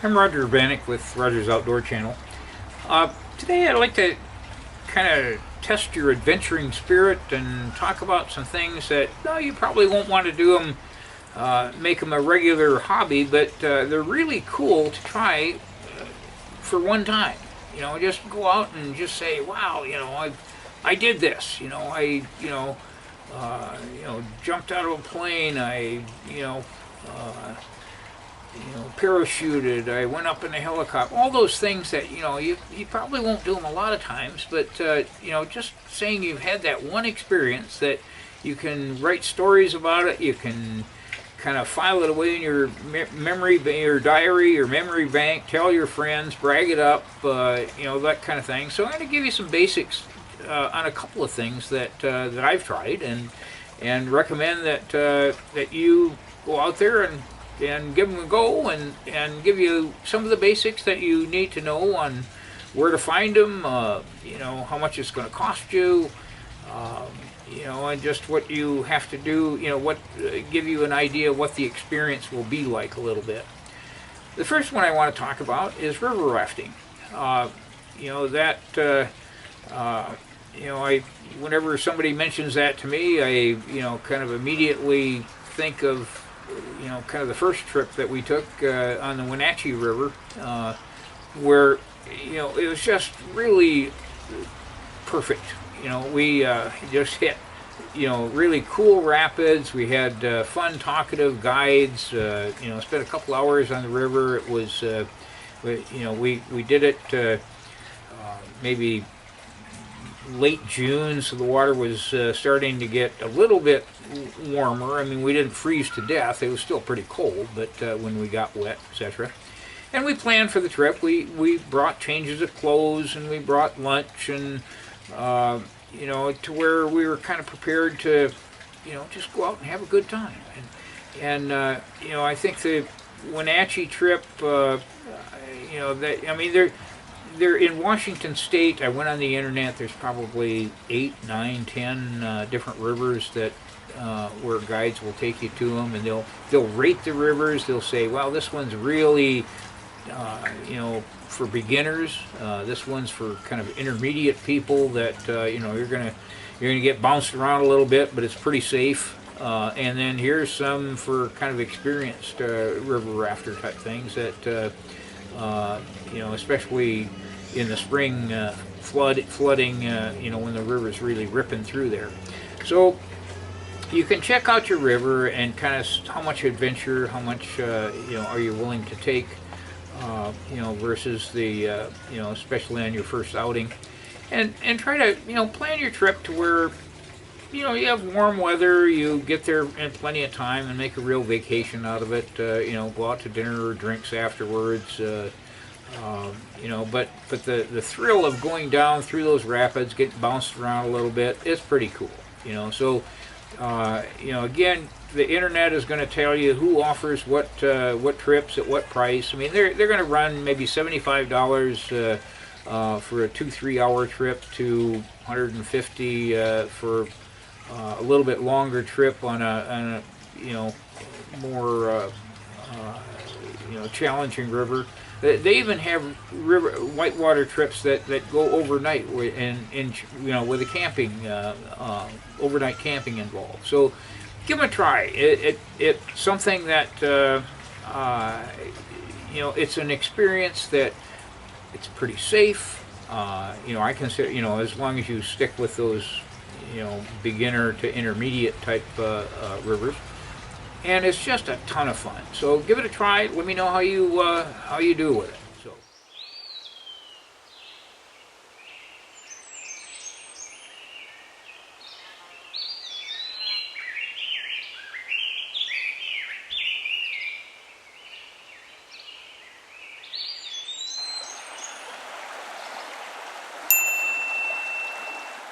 I'm Roger Urbaniak with Roger's Outdoor Channel. Today I'd like to kind of test your adventuring spirit and talk about some things that no, you probably won't want to do them, make them a regular hobby, but they're really cool to try for one time. Just go out and just say, "Wow, I did this. Jumped out of a plane. Uh, parachuted. I went up in a helicopter. All those things that you probably won't do them a lot of times, but just saying you've had that one experience that you can write stories about it. You can kind of file it away in your memory, your diary, your memory bank. Tell your friends, brag it up, that kind of thing. So I'm going to give you some basics on a couple of things that I've tried, and recommend that you go out there and give them a go, and give you some of the basics that you need to know on where to find them, how much it's going to cost you, and just what you have to do, give you an idea of what the experience will be like a little bit. The first one I want to talk about is river rafting. Whenever somebody mentions that to me, I, kind of immediately think of kind of the first trip that we took on the Wenatchee River, where it was just really perfect. We just hit really cool rapids. We had fun, talkative guides. Spent a couple hours on the river. It was we did it maybe late June, so the water was starting to get a little bit warmer. I mean, we didn't freeze to death. It was still pretty cold, but when we got wet, etc. And we planned for the trip. We brought changes of clothes, and we brought lunch, and to where we were kind of prepared to, just go out and have a good time. I think the Wenatchee trip, they're in Washington State. I went on the internet. There's probably 8, 9, 10 different rivers that where guides will take you to them, and they'll rate the rivers. They'll say, "Well, this one's really, for beginners. This one's for kind of intermediate people that you're gonna get bounced around a little bit, but it's pretty safe. And then here's some for kind of experienced river rafter type things that." Especially in the spring flooding, when the river's really ripping through there. So you can check out your river and kind of how much adventure, how much are you willing to take, versus the especially on your first outing, and try to plan your trip to where you have warm weather. You get there in plenty of time and make a real vacation out of it. Go out to dinner or drinks afterwards. But the thrill of going down through those rapids, getting bounced around a little bit, is pretty cool. So again, the internet is going to tell you who offers what trips at what price. I mean, they're going to run maybe $75 for a 2-3 hour trip to $150 for a little bit longer trip on a more challenging river. They even have whitewater trips that go overnight with a camping overnight camping involved. So give them a try. It's something that it's an experience that it's pretty safe. I consider as long as you stick with those beginner to intermediate type rivers. And it's just a ton of fun. So give it a try. Let me know how you do with it.